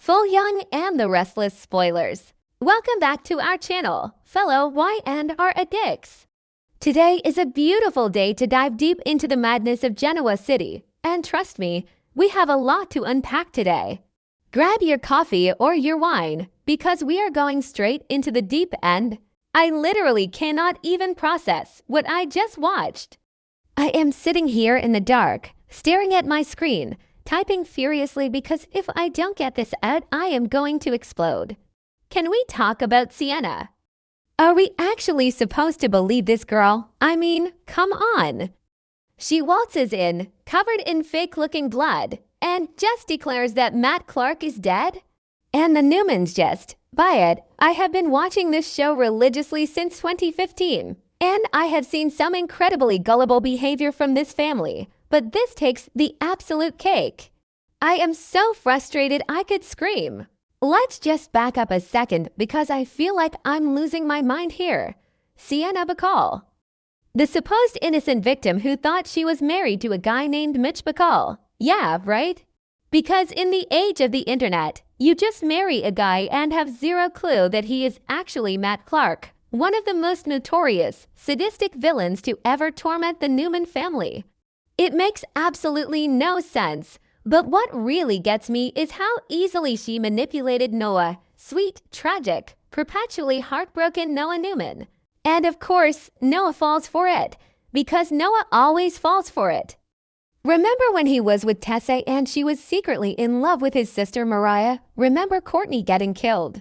Full Young and the Restless Spoilers. Welcome back to our channel, fellow Y&R addicts. Today is a beautiful day to dive deep into the madness of Genoa City, and trust me, we have a lot to unpack today. Grab your coffee or your wine, because we are going straight into the deep end. I literally cannot even process what I just watched. I am sitting here in the dark, staring at my screen, typing furiously because if I don't get this out, I am going to explode. Can we talk about Sienna? Are we actually supposed to believe this girl? I mean, come on. She waltzes in, covered in fake-looking blood, and just declares that Matt Clark is dead? And the Newmans just buy it. I have been watching this show religiously since 2015, and I have seen some incredibly gullible behavior from this family. But this takes the absolute cake. I am so frustrated I could scream. Let's just back up a second because I feel like I'm losing my mind here. Sienna Bacall. The supposed innocent victim who thought she was married to a guy named Mitch Bacall. Yeah, right? Because in the age of the internet, you just marry a guy and have zero clue that he is actually Matt Clark, one of the most notorious, sadistic villains to ever torment the Newman family. It makes absolutely no sense, but what really gets me is how easily she manipulated Noah, sweet, tragic, perpetually heartbroken Noah Newman. And of course, Noah falls for it, because Noah always falls for it. Remember when he was with Tessa and she was secretly in love with his sister Mariah? Remember Courtney getting killed?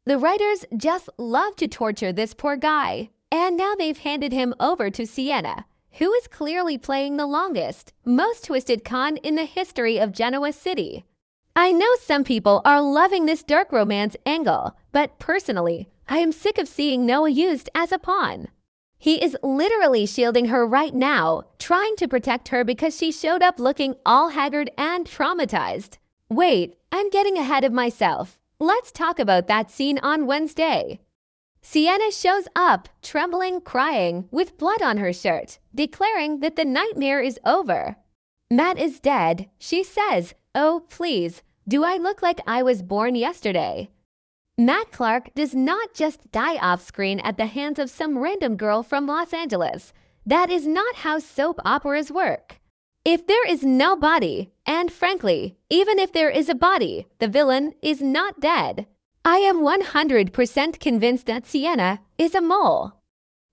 The writers just love to torture this poor guy, and now they've handed him over to Sienna, who is clearly playing the longest, most twisted con in the history of Genoa City. I know some people are loving this dark romance angle, but personally, I am sick of seeing Noah used as a pawn. He is literally shielding her right now, trying to protect her because she showed up looking all haggard and traumatized. Wait, I'm getting ahead of myself. Let's talk about that scene on Wednesday. Sienna shows up, trembling, crying, with blood on her shirt, declaring that the nightmare is over. Matt is dead, she says. Oh, please, do I look like I was born yesterday? Matt Clark does not just die off-screen at the hands of some random girl from Los Angeles. That is not how soap operas work. If there is no body, and frankly, even if there is a body, the villain is not dead. I am 100% convinced that Sienna is a mole.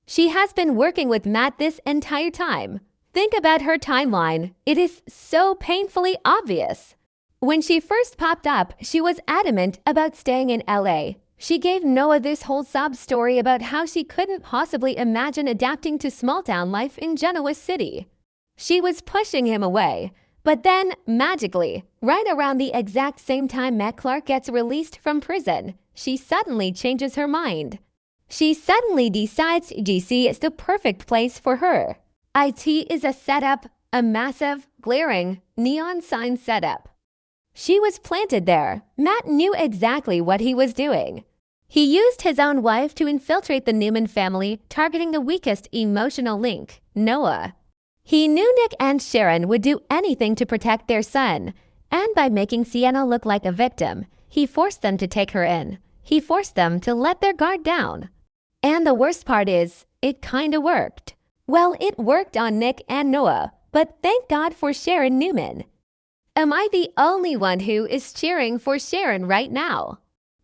She has been working with Matt this entire time. Think about her timeline. It is so painfully obvious. When she first popped up, she was adamant about staying in LA. She gave Noah this whole sob story about how she couldn't possibly imagine adapting to small-town life in Genoa City. She was pushing him away. But then, magically, right around the exact same time Matt Clark gets released from prison, she suddenly changes her mind. She suddenly decides GC is the perfect place for her. IT is a setup, a massive, glaring, neon sign setup. She was planted there. Matt knew exactly what he was doing. He used his own wife to infiltrate the Newman family, targeting the weakest emotional link, Noah. He knew Nick and Sharon would do anything to protect their son, and by making Sienna look like a victim, he forced them to take her in. He forced them to let their guard down. And the worst part is, it kinda worked. Well, it worked on Nick and Noah, but thank God for Sharon Newman. Am I the only one who is cheering for Sharon right now?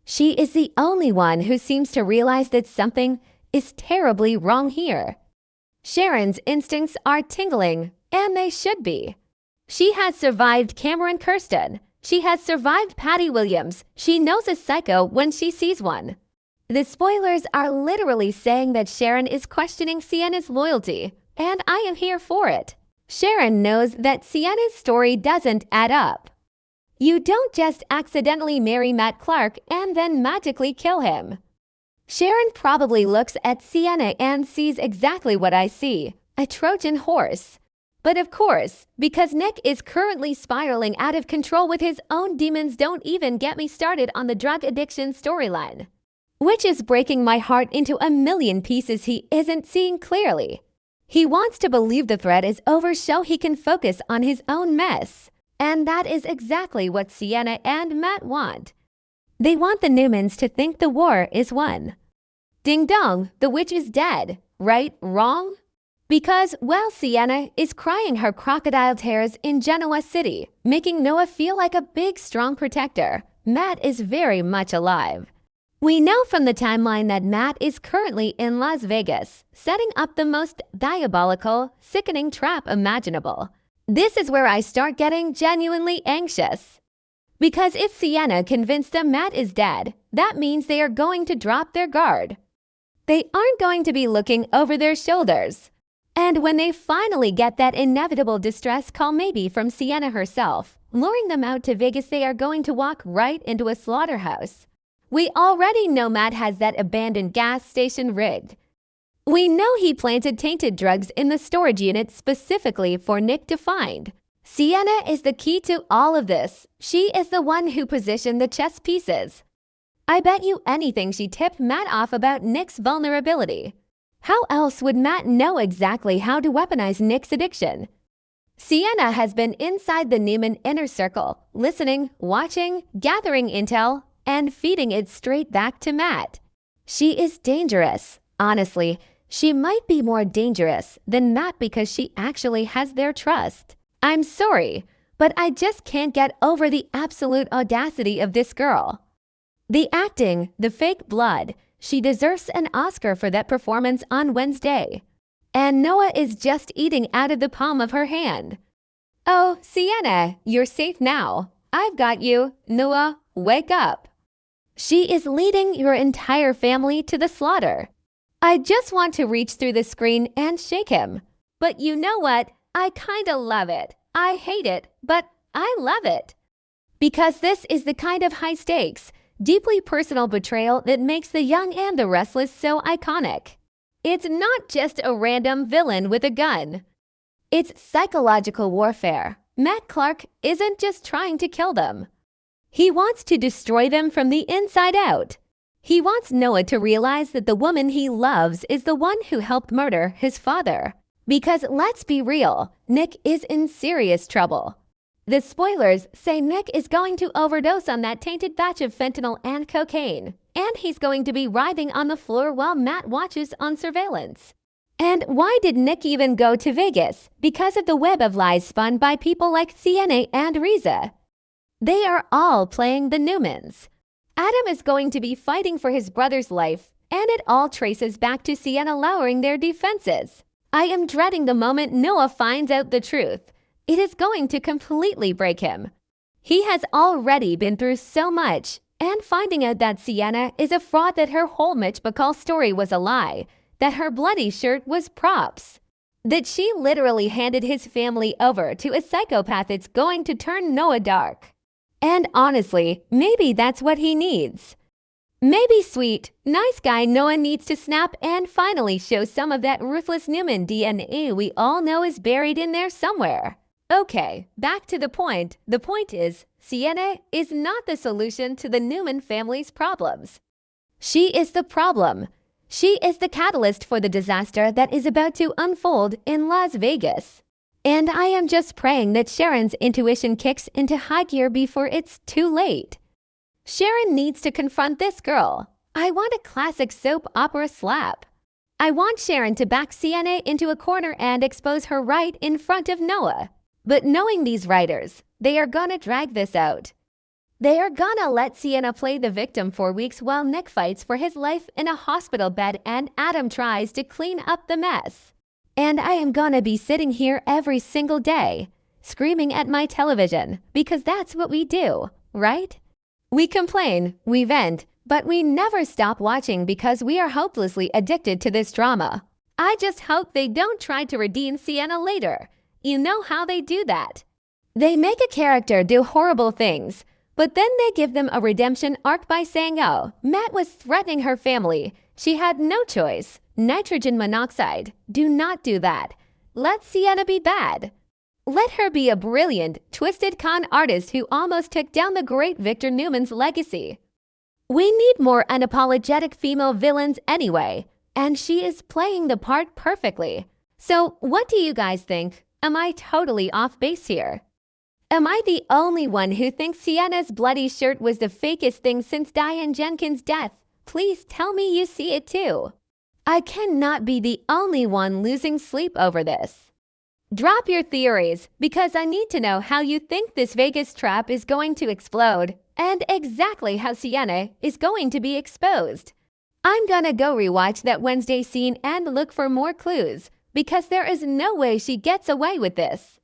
She is the only one who seems to realize that something is terribly wrong here. Sharon's instincts are tingling, and they should be. She has survived Cameron Kirsten. She has survived Patty Williams. She knows a psycho when she sees one. The spoilers are literally saying that Sharon is questioning Sienna's loyalty, and I am here for it. Sharon knows that Sienna's story doesn't add up. You don't just accidentally marry Matt Clark and then magically kill him. Sharon probably looks at Sienna and sees exactly what I see, a Trojan horse. But of course, because Nick is currently spiraling out of control with his own demons, don't even get me started on the drug addiction storyline, which is breaking my heart into a million pieces he isn't seeing clearly. He wants to believe the threat is over so he can focus on his own mess. And that is exactly what Sienna and Matt want. They want the Newmans to think the war is won. Ding dong, the witch is dead. Right, wrong? Because, well, Sienna is crying her crocodile tears in Genoa City, making Noah feel like a big, strong protector. Matt is very much alive. We know from the timeline that Matt is currently in Las Vegas, setting up the most diabolical, sickening trap imaginable. This is where I start getting genuinely anxious. Because if Sienna convinced them Matt is dead, that means they are going to drop their guard. They aren't going to be looking over their shoulders. And when they finally get that inevitable distress call, maybe from Sienna herself, luring them out to Vegas, they are going to walk right into a slaughterhouse. We already know Matt has that abandoned gas station rigged. We know he planted tainted drugs in the storage unit specifically for Nick to find. Sienna is the key to all of this. She is the one who positioned the chess pieces. I bet you anything she tipped Matt off about Nick's vulnerability. How else would Matt know exactly how to weaponize Nick's addiction? Sienna has been inside the Newman inner circle, listening, watching, gathering intel, and feeding it straight back to Matt. She is dangerous. Honestly, she might be more dangerous than Matt because she actually has their trust. I'm sorry, but I just can't get over the absolute audacity of this girl. The acting, the fake blood, she deserves an Oscar for that performance on Wednesday. And Noah is just eating out of the palm of her hand. Oh, Sienna, you're safe now. I've got you. Noah, wake up. She is leading your entire family to the slaughter. I just want to reach through the screen and shake him. But you know what? I kinda love it. I hate it, but I love it. Because this is the kind of high stakes, deeply personal betrayal that makes The Young and the Restless so iconic. It's not just a random villain with a gun. It's psychological warfare. Matt Clark isn't just trying to kill them. He wants to destroy them from the inside out. He wants Noah to realize that the woman he loves is the one who helped murder his father. Because let's be real, Nick is in serious trouble. The spoilers say Nick is going to overdose on that tainted batch of fentanyl and cocaine, and he's going to be writhing on the floor while Matt watches on surveillance. And why did Nick even go to Vegas? Because of the web of lies spun by people like Sienna and Riza. They are all playing the Newmans. Adam is going to be fighting for his brother's life, and it all traces back to Sienna lowering their defenses. I am dreading the moment Noah finds out the truth. It is going to completely break him. He has already been through so much, and finding out that Sienna is a fraud, that her whole Mitch McCall story was a lie, that her bloody shirt was props, that she literally handed his family over to a psychopath, it's going to turn Noah dark. And honestly, maybe that's what he needs. Maybe sweet, nice guy Noah needs to snap and finally show some of that ruthless Newman DNA we all know is buried in there somewhere. Okay, back to the point. The point is, Sienna is not the solution to the Newman family's problems. She is the problem. She is the catalyst for the disaster that is about to unfold in Las Vegas. And I am just praying that Sharon's intuition kicks into high gear before it's too late. Sharon needs to confront this girl. I want a classic soap opera slap. I want Sharon to back Sienna into a corner and expose her right in front of Noah. But knowing these writers, they are gonna drag this out. They are gonna let Sienna play the victim for weeks while Nick fights for his life in a hospital bed and Adam tries to clean up the mess. And I am gonna be sitting here every single day, screaming at my television, because that's what we do, right? We complain, we vent, but we never stop watching because we are hopelessly addicted to this drama. I just hope they don't try to redeem Sienna later. You know how they do that. They make a character do horrible things, but then they give them a redemption arc by saying, oh, Matt was threatening her family. She had no choice. Nitrogen monoxide. Do not do that. Let Sienna be bad. Let her be a brilliant, twisted con artist who almost took down the great Victor Newman's legacy. We need more unapologetic female villains anyway, and she is playing the part perfectly. So what do you guys think? Am I totally off base here? Am I the only one who thinks Sienna's bloody shirt was the fakest thing since Diane Jenkins' death? Please tell me you see it too. I cannot be the only one losing sleep over this. Drop your theories, because I need to know how you think this Vegas trap is going to explode and exactly how Sienna is going to be exposed. I'm gonna go rewatch that Wednesday scene and look for more clues, because there is no way she gets away with this.